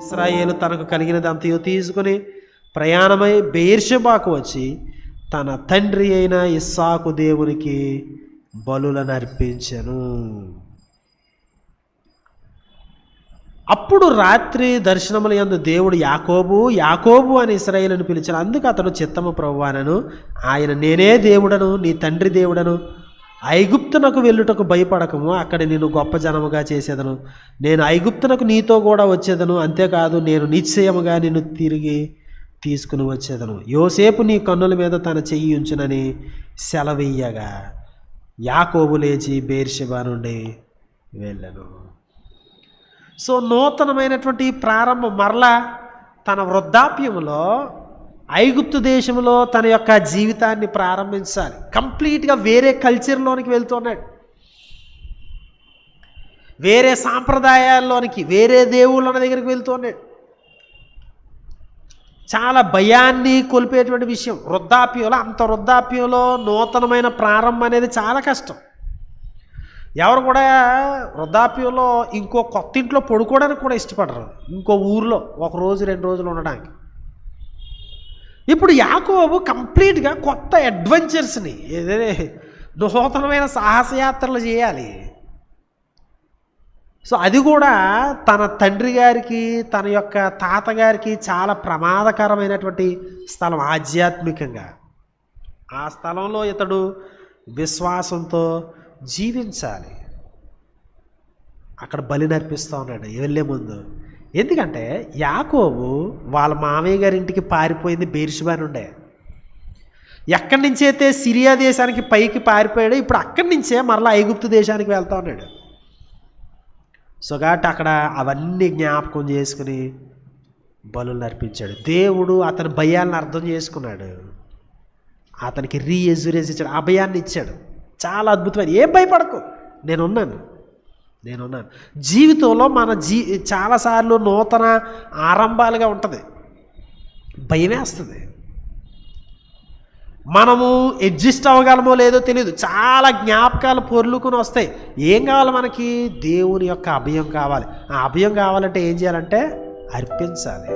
ఇశ్రాయేలు తనకు కలిగినదంతయు తీసుకుని ప్రయాణమై బెయేర్షెబాకు వచ్చి తన తండ్రి అయిన ఇస్సాకు దేవునికి బలులను అర్పించెను. అప్పుడు రాత్రి దర్శనముల యందు దేవుడు యాకోబు యాకోబు అని ఇశ్రాయేలును పిలిచాను. అందుకు అతడు చిత్తము ప్రభువానను, ఆయన నేనే దేవుడను, నీ తండ్రి దేవుడను. ఐగుప్తునకు వెళ్ళుటకు భయపడకము, అక్కడ నేను గొప్ప జనముగా చేసేదను. నేను ఐగుప్తునకు నీతో కూడా వచ్చేదను, అంతేకాదు నేను నిశ్చయముగా నిన్ను తిరిగి తీసుకుని వచ్చేదను. యోసేపు నీ కన్నుల మీద తన చెయ్యి ఉంచునని సెలవీయగా యాకోబు లేచి బెయేర్షెబా నుండి వెళ్ళను. సో నూతనమైనటువంటి ప్రారంభం, మరలా తన వృద్ధాప్యంలో ఐగుప్తు దేశంలో తన యొక్క జీవితాన్ని ప్రారంభించాలి. కంప్లీట్గా వేరే కల్చర్లోనికి వెళ్తున్నాడు, వేరే సాంప్రదాయాల్లోనికి, వేరే దేవుళ్ళ దగ్గరికి వెళ్తున్నాడు. చాలా భయాన్ని కొలిపేటువంటి విషయం వృద్ధాప్యంలో. అంత వృద్ధాప్యంలో నూతనమైన ప్రారంభం అనేది చాలా కష్టం. ఎవరు కూడా వృద్ధాప్యంలో ఇంకో కొత్త ఇంట్లో పడుకోవడానికి కూడా ఇష్టపడరు, ఇంకో ఊరిలో 1 రోజు 2 రోజులు ఉండడానికి. ఇప్పుడు యాకోబు కంప్లీట్గా కొత్త అడ్వెంచర్స్ని, ఏదైనా నూతనమైన సాహసయాత్రలు చేయాలి. సో అది కూడా తన తండ్రి గారికి, తన యొక్క తాతగారికి చాలా ప్రమాదకరమైనటువంటి స్థలం ఆధ్యాత్మికంగా. ఆ స్థలంలో ఇతడు విశ్వాసంతో జీవించాలి. అక్కడ బలిని అర్పిస్తూ ఉన్నాడు వెళ్ళే ముందు. ఎందుకంటే యాకోబు వాళ్ళ మామయ్య గారి ఇంటికి పారిపోయింది బెయేర్షెబా నుండే. ఎక్కడి నుంచి అయితే సిరియా దేశానికి పైకి పారిపోయాడు, ఇప్పుడు అక్కడి నుంచే మరలా ఐగుప్తు దేశానికి వెళ్తూ ఉన్నాడు. సో కాబట్టి అక్కడ అవన్నీ జ్ఞాపకం చేసుకుని బలులను అర్పించాడు. దేవుడు అతని భయాలను అర్థం చేసుకున్నాడు, అతనికి రీఎజ్యూరెన్స్ ఇచ్చాడు, అభయాన్ని ఇచ్చాడు. చాలా అద్భుతమైన, ఏం భయపడకు, నేనున్నాను. జీవితంలో మన చాలాసార్లు నూతన ఆరంభాలుగా ఉంటుంది, భయమేస్తుంది. మనము అడ్జస్ట్ అవ్వగలమో లేదో తెలియదు. చాలా జ్ఞాపకాలు పొర్లుకుని వస్తాయి. ఏం కావాలి మనకి? దేవుని యొక్క అభయం కావాలి. ఆ అభయం కావాలంటే ఏం చేయాలంటే అర్పించాలి.